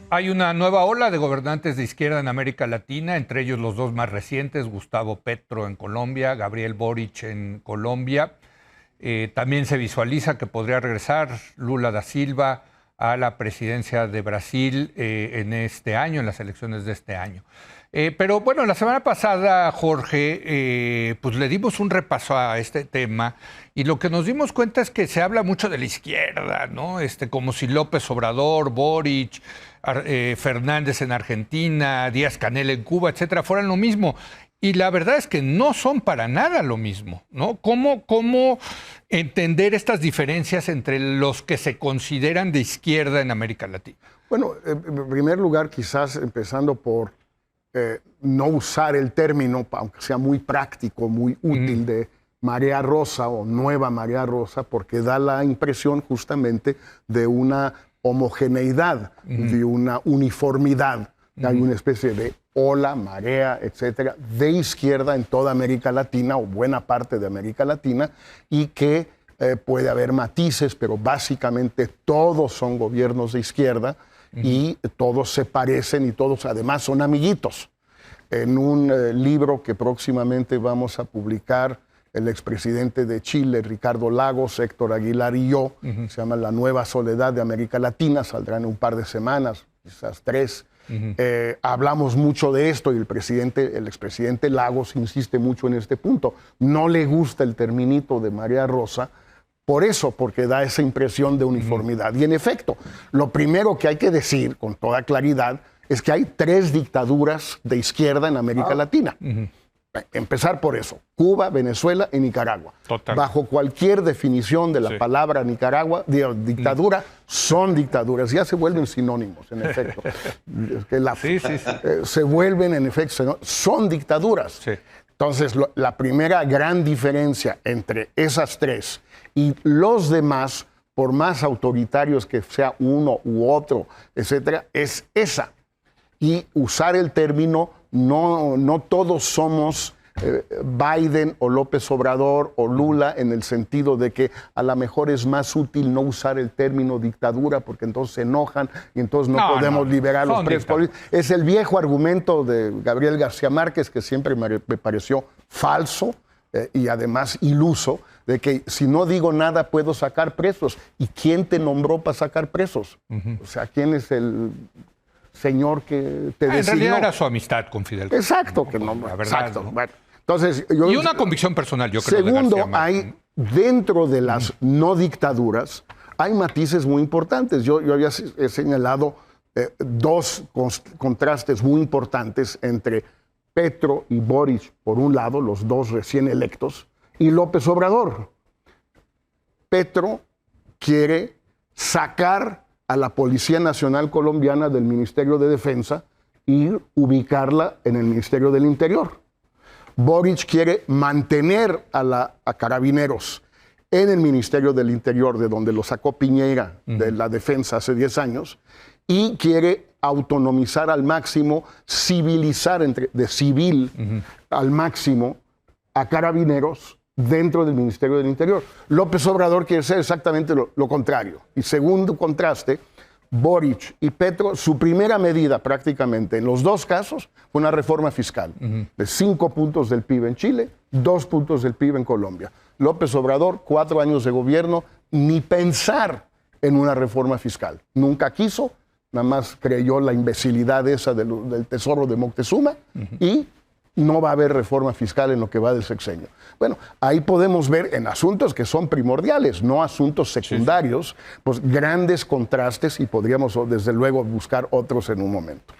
Hay una nueva ola de gobernantes de izquierda en América Latina, entre ellos los dos más recientes, Gustavo Petro en Colombia, Gabriel Boric en Colombia. También se visualiza que podría regresar Lula da Silva a la presidencia de Brasil en este año, en las elecciones de este año. Pero bueno, la semana pasada, Jorge, pues le dimos un repaso a este tema y lo que nos dimos cuenta es que se habla mucho de la izquierda, ¿no? Como si López Obrador, Boric, Fernández en Argentina, Díaz-Canel en Cuba, etcétera, fueran lo mismo. Y la verdad es que no son para nada lo mismo, ¿no? ¿Cómo entender estas diferencias entre los que se consideran de izquierda en América Latina? Bueno, en primer lugar, quizás empezando por no usar el término, aunque sea muy práctico, muy útil, de marea rosa o nueva marea rosa, porque da la impresión justamente de una homogeneidad, de una uniformidad. Hay una especie de ola, marea, etcétera, de izquierda en toda América Latina o buena parte de América Latina, y que puede haber matices, pero básicamente todos son gobiernos de izquierda y todos se parecen y todos además son amiguitos. En un libro que próximamente vamos a publicar, el expresidente de Chile, Ricardo Lagos, Héctor Aguilar y yo, se llama La Nueva Soledad de América Latina, saldrá en un par de semanas, quizás 3. Hablamos mucho de esto y el expresidente Lagos insiste mucho en este punto. No le gusta el terminito de marea rosa, por eso, porque da esa impresión de uniformidad. Y en efecto, lo primero que hay que decir con toda claridad es que hay 3 dictaduras de izquierda en América Latina. Empezar por eso: Cuba, Venezuela y Nicaragua. Total. Bajo cualquier definición de la palabra Nicaragua, dictadura, son dictaduras. Ya se vuelven sinónimos, en efecto. Se vuelven, en efecto, son dictaduras. Sí. Entonces, la primera gran diferencia entre esas 3 y los demás, por más autoritarios que sea uno u otro, etcétera, es esa. Y usar el término, no todos somos Biden o López Obrador o Lula, en el sentido de que a lo mejor es más útil no usar el término dictadura porque entonces se enojan y entonces no podemos liberar los presos políticos. Es el viejo argumento de Gabriel García Márquez, que siempre me pareció falso y además iluso, de que si no digo nada puedo sacar presos. ¿Y quién te nombró para sacar presos? O sea, ¿quién es el señor que te designó? En realidad era su amistad con Fidel Castro. Exacto, que no, la verdad. exacto. ¿No? Bueno, entonces, y una convicción personal, yo creo. Segundo, hay dentro de las no dictaduras, hay matices muy importantes. Yo había señalado 2 contrastes muy importantes entre Petro y Boric, por un lado, los dos recién electos, y López Obrador. Petro quiere sacar a la Policía Nacional Colombiana del Ministerio de Defensa y ubicarla en el Ministerio del Interior. Boric quiere mantener a Carabineros en el Ministerio del Interior, de donde lo sacó Piñera de la Defensa hace 10 años, y quiere autonomizar al máximo, civilizar de civil al máximo a Carabineros dentro del Ministerio del Interior. López Obrador quiere hacer exactamente lo contrario. Y segundo contraste, Boric y Petro, su primera medida prácticamente en los 2 casos fue una reforma fiscal de 5 puntos del PIB en Chile, 2 puntos del PIB en Colombia. López Obrador, 4 años de gobierno, ni pensar en una reforma fiscal. Nunca quiso, nada más creyó la imbecilidad esa del tesoro de Moctezuma y no va a haber reforma fiscal en lo que va del sexenio. Bueno, ahí podemos ver en asuntos que son primordiales, no asuntos secundarios, pues grandes contrastes, y podríamos desde luego buscar otros en un momento.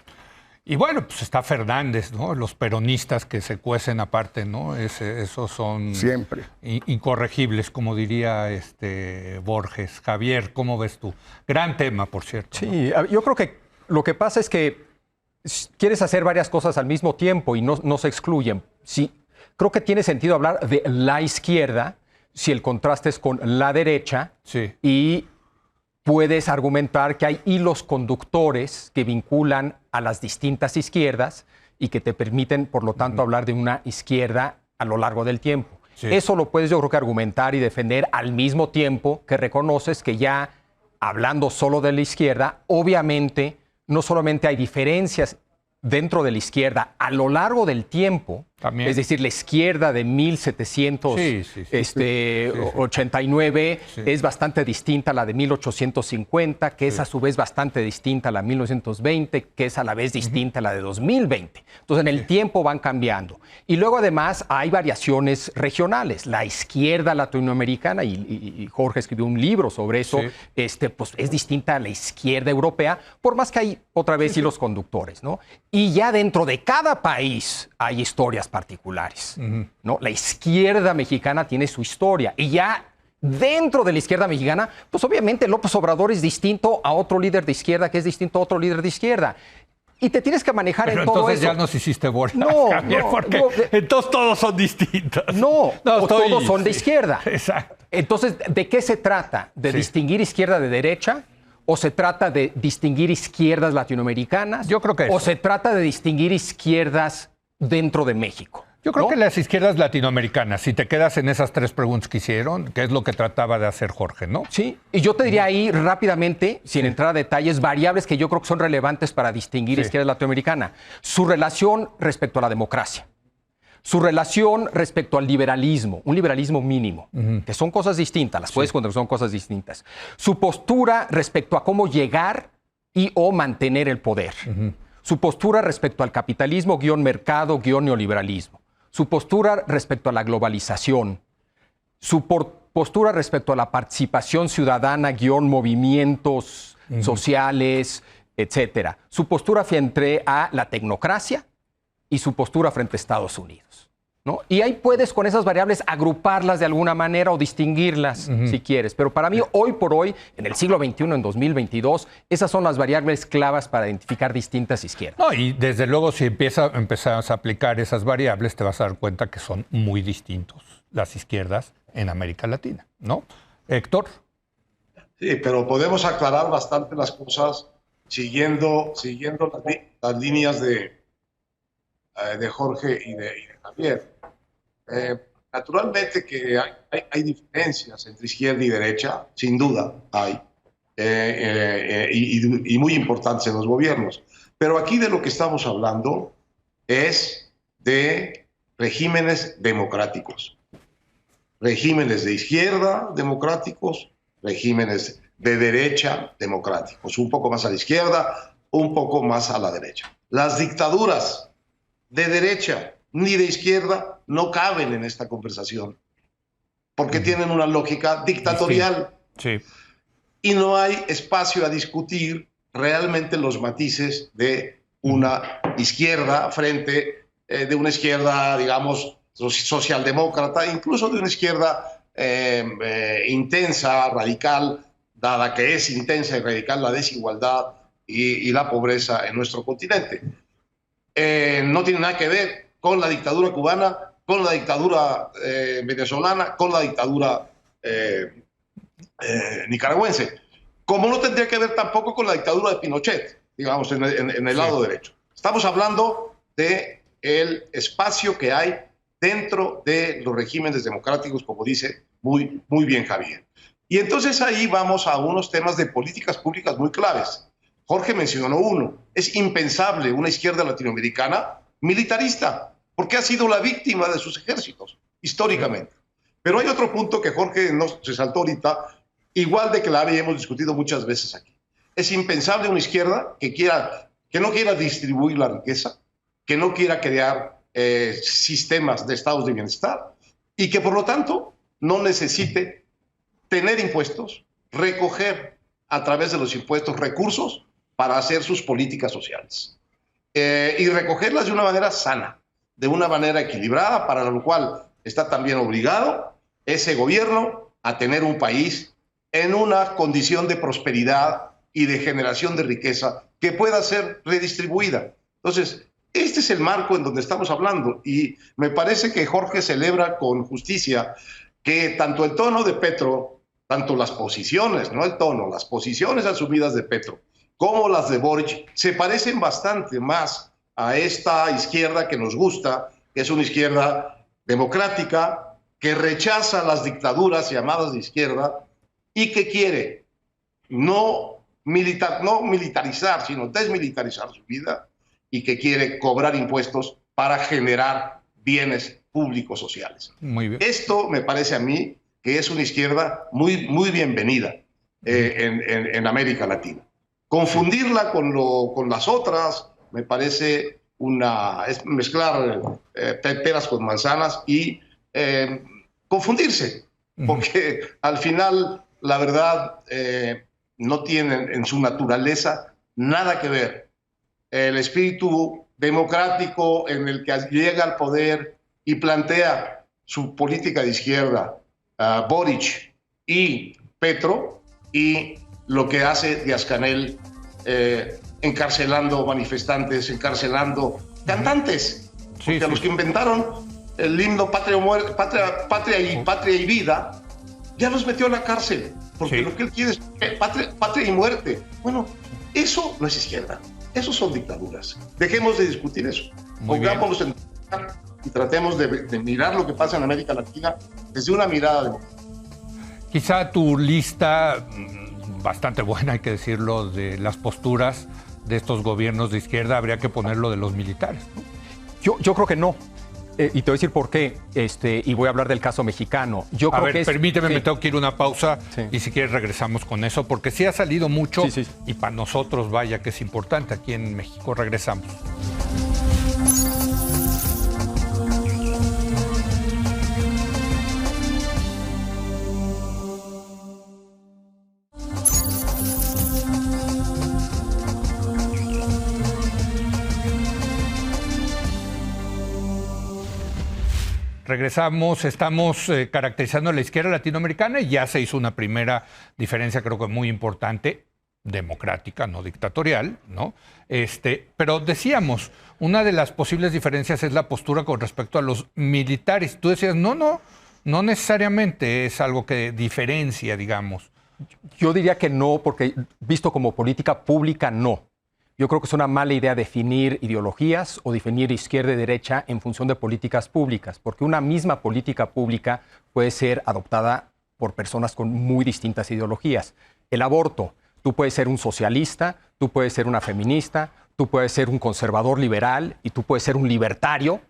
Y bueno, pues está Fernández, ¿no? Los peronistas que se cuecen aparte, ¿no? Esos son siempre incorregibles, como diría Borges. Javier, ¿cómo ves tú? Gran tema, por cierto. Sí, ¿no? Yo creo que lo que pasa es que quieres hacer varias cosas al mismo tiempo y no se excluyen. Sí, creo que tiene sentido hablar de la izquierda si el contraste es con la derecha, y puedes argumentar que hay hilos conductores que vinculan a las distintas izquierdas y que te permiten, por lo tanto, hablar de una izquierda a lo largo del tiempo. Eso lo puedes, yo creo, que argumentar y defender al mismo tiempo que reconoces que ya, hablando solo de la izquierda, obviamente no solamente hay diferencias dentro de la izquierda a lo largo del tiempo, También. es decir, la izquierda de 1789 es bastante distinta a la de 1850, que es a su vez bastante distinta a la de 1920, que es a la vez distinta a la de 2020. Entonces, en el tiempo van cambiando. Y luego, además, hay variaciones regionales. La izquierda latinoamericana, y Jorge escribió un libro sobre eso, pues es distinta a la izquierda europea, por más que hay otra vez hilos conductores, ¿no? Y ya dentro de cada país hay historias particulares, ¿no? La izquierda mexicana tiene su historia y ya dentro de la izquierda mexicana, pues obviamente López Obrador es distinto a otro líder de izquierda que es distinto a otro líder de izquierda. Y te tienes que manejar Pero en todo eso. entonces ya nos hiciste bolas, No, Javier, no, porque no, entonces todos son distintos. No, todos son de izquierda. Exacto. Entonces, ¿de qué se trata? ¿De distinguir izquierda de derecha? ¿O se trata de distinguir izquierdas latinoamericanas? Yo creo que ¿O eso. se trata de distinguir izquierdas dentro de México? Yo creo ¿no? que las izquierdas latinoamericanas, si te quedas en esas tres preguntas que hicieron, que es lo que trataba de hacer Jorge, ¿no? Sí, y yo te diría ahí rápidamente, sin entrar a detalles, variables que yo creo que son relevantes para distinguir izquierda latinoamericana. Su relación respecto a la democracia. Su relación respecto al liberalismo, un liberalismo mínimo, que son cosas distintas, las puedes encontrar, son cosas distintas. Su postura respecto a cómo llegar y o mantener el poder. Su postura respecto al capitalismo, mercado, neoliberalismo. Su postura respecto a la globalización. Su postura respecto a la participación ciudadana, movimientos sociales, etcétera. Su postura frente a la tecnocracia y su postura frente a Estados Unidos, ¿no? Y ahí puedes con esas variables agruparlas de alguna manera o distinguirlas si quieres. Pero para mí, hoy por hoy, en el siglo XXI, en 2022, esas son las variables claves para identificar distintas izquierdas. No, y desde luego si empezas a aplicar esas variables, te vas a dar cuenta que son muy distintos las izquierdas en América Latina, ¿no? Héctor. Sí, pero podemos aclarar bastante las cosas siguiendo las líneas de Jorge y de Javier. Naturalmente que hay diferencias entre izquierda y derecha, sin duda hay, y muy importantes en los gobiernos. Pero aquí de lo que estamos hablando es de regímenes democráticos. Regímenes de izquierda democráticos, regímenes de derecha democráticos. Un poco más a la izquierda, un poco más a la derecha. Las dictaduras de derecha ni de izquierda no caben en esta conversación porque tienen una lógica dictatorial. Sí. Y no hay espacio a discutir realmente los matices de una izquierda frente de una izquierda, digamos, socialdemócrata, incluso de una izquierda intensa, radical, dada que es intensa y radical la desigualdad y la pobreza en nuestro continente. No tiene nada que ver con la dictadura cubana, con la dictadura venezolana, con la dictadura nicaragüense. Como no tendría que ver tampoco con la dictadura de Pinochet, digamos, en el lado derecho. Estamos hablando del espacio que hay dentro de los regímenes democráticos, como dice muy bien Javier. Y entonces ahí vamos a unos temas de políticas públicas muy claves. Jorge mencionó uno. Es impensable una izquierda latinoamericana militarista, porque ha sido la víctima de sus ejércitos, históricamente. Pero hay otro punto que Jorge nos resaltó ahorita, igual de clave y hemos discutido muchas veces aquí. Es impensable una izquierda que no quiera distribuir la riqueza, que no quiera crear sistemas de estados de bienestar y que por lo tanto no necesite tener impuestos, recoger a través de los impuestos recursos para hacer sus políticas sociales y recogerlas de una manera sana, de una manera equilibrada, para lo cual está también obligado ese gobierno a tener un país en una condición de prosperidad y de generación de riqueza que pueda ser redistribuida. Entonces, este es el marco en donde estamos hablando y me parece que Jorge celebra con justicia que tanto el tono de Petro, tanto las posiciones, no el tono, las posiciones asumidas de Petro, como las de Boric, se parecen bastante más a esta izquierda que nos gusta, que es una izquierda democrática, que rechaza las dictaduras llamadas de izquierda y que quiere no no militarizar, sino desmilitarizar su vida y que quiere cobrar impuestos para generar bienes públicos sociales. Muy bien. Esto me parece a mí que es una izquierda muy, muy bienvenida en América Latina. Confundirla con las otras me parece es mezclar peras con manzanas y confundirse, porque al final, la verdad, no tienen en su naturaleza nada que ver. El espíritu democrático en el que llega al poder y plantea su política de izquierda, Boric y Petro, y lo que hace Díaz-Canel encarcelando manifestantes, encarcelando cantantes, porque a los que inventaron el himno patria y vida, ya los metió a la cárcel, porque lo que él quiere es patria y muerte. Bueno, eso no es izquierda, eso son dictaduras. Dejemos de discutir eso. Pongámonos en y tratemos de mirar lo que pasa en América Latina desde una mirada democrática. Quizá tu lista, bastante buena, hay que decirlo, de las posturas de estos gobiernos de izquierda, habría que ponerlo de los militares, ¿no? Yo creo que no. Y te voy a decir por qué, y voy a hablar del caso mexicano. Yo creo que permíteme, me tengo que ir a una pausa y si quieres regresamos con eso, porque sí ha salido mucho y para nosotros, vaya que es importante aquí en México. Regresamos. Regresamos, estamos caracterizando a la izquierda latinoamericana y ya se hizo una primera diferencia, creo que muy importante, democrática, no dictatorial, ¿no? Pero decíamos, una de las posibles diferencias es la postura con respecto a los militares. Tú decías, no necesariamente es algo que diferencia, digamos. Yo diría que no, porque visto como política pública, no. Yo creo que es una mala idea definir ideologías o definir izquierda y derecha en función de políticas públicas, porque una misma política pública puede ser adoptada por personas con muy distintas ideologías. El aborto, tú puedes ser un socialista, tú puedes ser una feminista, tú puedes ser un conservador liberal y tú puedes ser un libertario,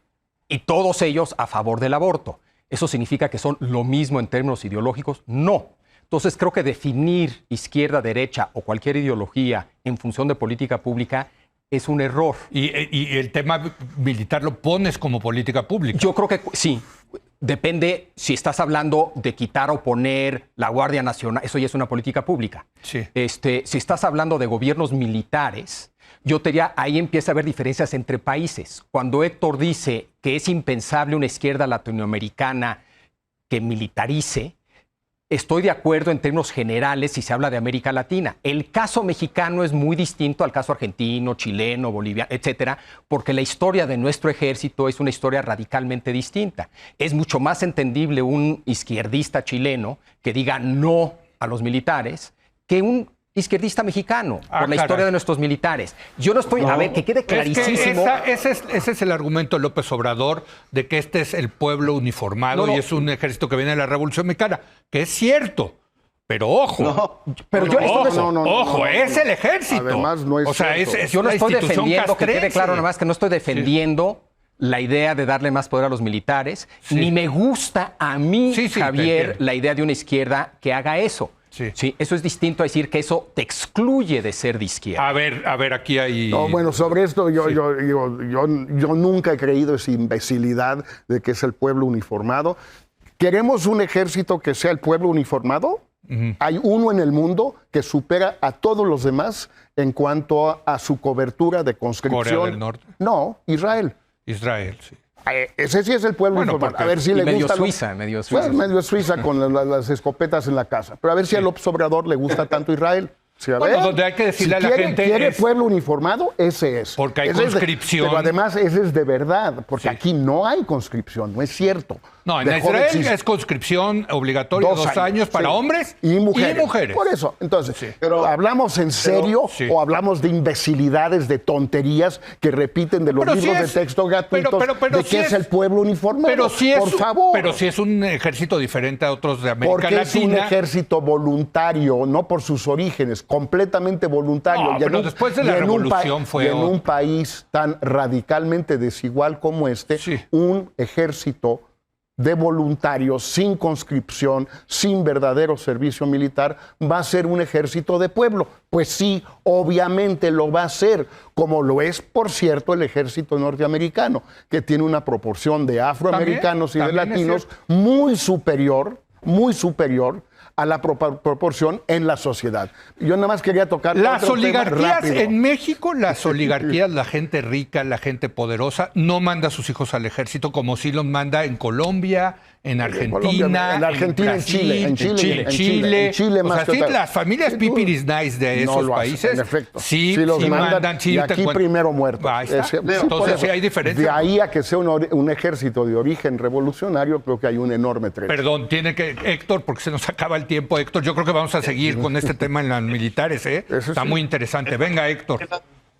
y todos ellos a favor del aborto. ¿Eso significa que son lo mismo en términos ideológicos? No. Entonces, creo que definir izquierda, derecha o cualquier ideología en función de política pública es un error. ¿Y el tema militar lo pones como política pública? Yo creo que sí. Depende si estás hablando de quitar o poner la Guardia Nacional. Eso ya es una política pública. Sí. Si estás hablando de gobiernos militares, yo te diría, ahí empieza a haber diferencias entre países. Cuando Héctor dice que es impensable una izquierda latinoamericana que militarice, estoy de acuerdo en términos generales si se habla de América Latina. El caso mexicano es muy distinto al caso argentino, chileno, boliviano, etcétera, porque la historia de nuestro ejército es una historia radicalmente distinta. Es mucho más entendible un izquierdista chileno que diga no a los militares que un izquierdista mexicano por la historia de nuestros militares. Yo no estoy... a ver, que quede clarísimo... Ese es el argumento de López Obrador, de que este es el pueblo uniformado y es un ejército que viene de la Revolución Mexicana, que es cierto, pero ojo. Ojo, es el ejército. Además, no es cierto. Yo no estoy defendiendo, que quede claro nomás, que no estoy defendiendo la idea de darle más poder a los militares, ni me gusta a mí, Javier, la idea de una izquierda que haga eso. Sí, eso es distinto a decir que eso te excluye de ser de izquierda. A ver, aquí hay... No, bueno, sobre esto yo nunca he creído esa imbecilidad de que es el pueblo uniformado. ¿Queremos un ejército que sea el pueblo uniformado? Hay uno en el mundo que supera a todos los demás en cuanto a su cobertura de conscripción. ¿Corea del Norte? No, Israel. Israel, sí. Ese sí es el pueblo uniformado. A ver si le gusta. Medio Suiza. Medio Suiza con las escopetas en la casa. Pero a ver si a López Obrador le gusta tanto Israel. Sí, donde hay que decirle a la gente... ¿Quiere pueblo uniformado? Ese es. Porque hay conscripción. Pero además ese es de verdad, porque aquí no hay conscripción, no es cierto. No, en dejó de Israel existir. es conscripción obligatoria 2 años para sí. hombres y mujeres. Por eso, entonces, ¿hablamos en serio sí. o hablamos de imbecilidades, de tonterías que repiten de los Pero libros si de es- texto gratuitos pero de si qué es el pueblo uniformado? Pero si es, por favor. Pero si es un ejército diferente a otros de América Porque es un Latina. ejército voluntario, no por sus orígenes, completamente voluntario. No, pero después de la revolución fue y en un otro. país tan radicalmente desigual como este, Sí. un ejército de voluntarios sin conscripción, sin verdadero servicio militar, va a ser un ejército de pueblo. Pues sí, obviamente lo va a ser, como lo es, por cierto, el ejército norteamericano, que tiene una proporción de afroamericanos y de también es latinos cierto. muy superior a la proporción en la sociedad. Yo nada más quería tocar Las otro tema oligarquías rápido. en México, las oligarquías, la gente rica, la gente poderosa, no manda a sus hijos al ejército como sí los manda en Colombia, en Argentina, Colombia, en Argentina, en Brasil, Chile, en Chile, en Chile O más sea, que sí, tal. las familias Sin duda. pipiris nice de No esos lo hacen, países, en efecto. sí, Sí los mandan, sí y te aquí encuentran- primero muertos. Ahí está. Por Entonces eso, sí hay diferencia. De ahí a que sea un ejército de origen revolucionario, creo que hay un enorme trecho. Perdón, tiene que, Héctor, porque se nos acaba el tiempo, Héctor. Yo creo que vamos a seguir con este tema en las militares, ¿eh? Eso Está sí. muy interesante. Venga, Héctor.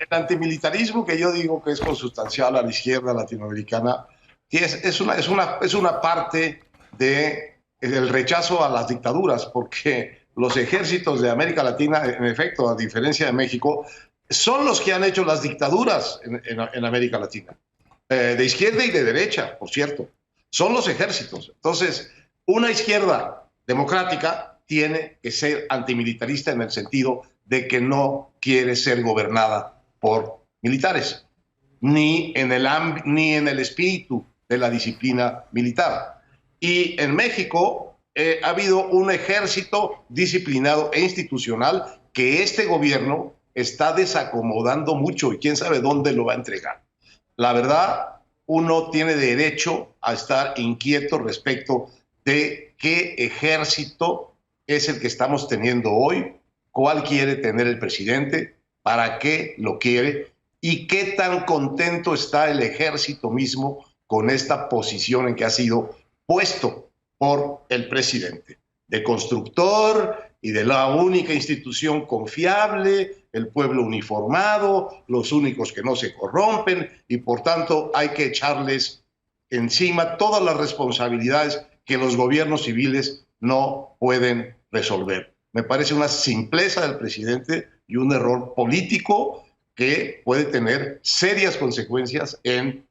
El antimilitarismo que yo digo que es consustancial a la izquierda latinoamericana es una parte del rechazo a las dictaduras, porque los ejércitos de América Latina, en efecto, a diferencia de México, son los que han hecho las dictaduras en América Latina, de izquierda y de derecha, por cierto. Son los ejércitos. Entonces, una izquierda democrática tiene que ser antimilitarista en el sentido de que no quiere ser gobernada por militares, ni en el espíritu de la disciplina militar. Y en México ha habido un ejército disciplinado e institucional que este gobierno está desacomodando mucho y quién sabe dónde lo va a entregar. La verdad, uno tiene derecho a estar inquieto respecto de qué ejército es el que estamos teniendo hoy, cuál quiere tener el presidente, para qué lo quiere y qué tan contento está el ejército mismo con esta posición en que ha sido puesto por el presidente, de constructor y de la única institución confiable, el pueblo uniformado, los únicos que no se corrompen y por tanto hay que echarles encima todas las responsabilidades que los gobiernos civiles no pueden resolver. Me parece una simpleza del presidente y un error político que puede tener serias consecuencias en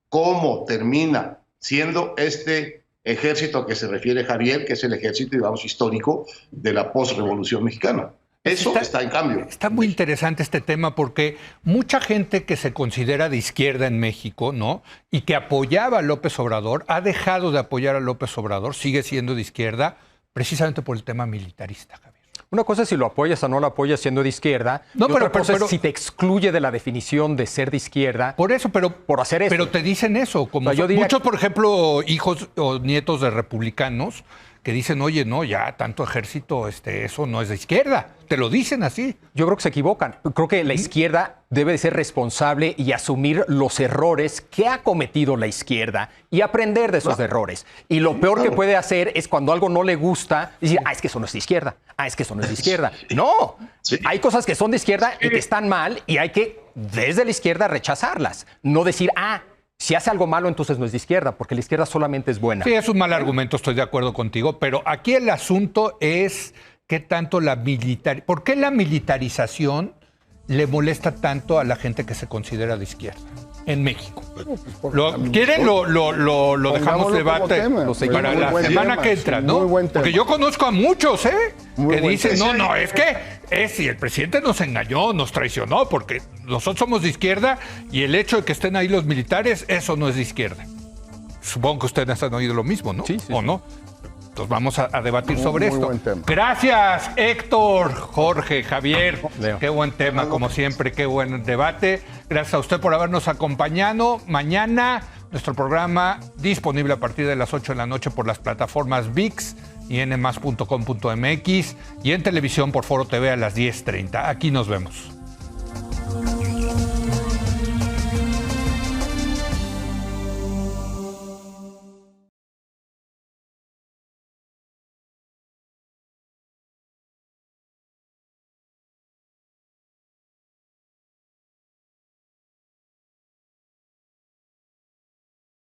cómo termina siendo este ejército a que se refiere Javier, que es el ejército, digamos, histórico de la postrevolución mexicana. Eso está en cambio. Está muy interesante este tema porque mucha gente que se considera de izquierda en México, ¿no? Y que apoyaba a López Obrador, ha dejado de apoyar a López Obrador, sigue siendo de izquierda, precisamente por el tema militarista, Javier. Una cosa es si lo apoyas o no lo apoyas siendo de izquierda. No, y otra pero- cosa pero- es si te excluye de la definición de ser de izquierda. Por eso, pero Por hacer eso. Pero te dicen eso, como O sea, yo diría muchos, que- por ejemplo, hijos o nietos de republicanos que dicen, oye, no, ya tanto ejército, eso no es de izquierda. Te lo dicen así. Yo creo que se equivocan. Creo que la izquierda debe de ser responsable y asumir los errores que ha cometido la izquierda y aprender de esos errores. Y lo peor que puede hacer es cuando algo no le gusta, decir, es que eso no es de izquierda. Es que eso no es de izquierda. No, Sí. hay cosas que son de izquierda y que están mal y hay que, desde la izquierda, rechazarlas. No decir, si hace algo malo, entonces no es de izquierda, porque la izquierda solamente es buena. Sí, es un mal argumento, estoy de acuerdo contigo, pero aquí el asunto es qué tanto ¿por qué la militarización le molesta tanto a la gente que se considera de izquierda en México? ¿Quieren lo dejamos Pongámoslo debate como tema. para Muy la buen semana tema, que entra, sí, ¿no? muy buen tema. Porque yo conozco a muchos, Muy que buen dicen, tema. es que si el presidente nos engañó, nos traicionó, porque nosotros somos de izquierda y el hecho de que estén ahí los militares, eso no es de izquierda. Supongo que ustedes han oído lo mismo, ¿no? Sí. ¿O no? Entonces vamos a debatir sobre muy esto. buen tema. Gracias, Héctor, Jorge, Javier. Leo. Qué buen tema, como siempre, qué buen debate. Gracias a usted por habernos acompañado. Mañana, nuestro programa disponible a partir de las 8 de la noche por las plataformas ViX y nmas.com.mx y en televisión por Foro TV a las 10:30. Aquí nos vemos.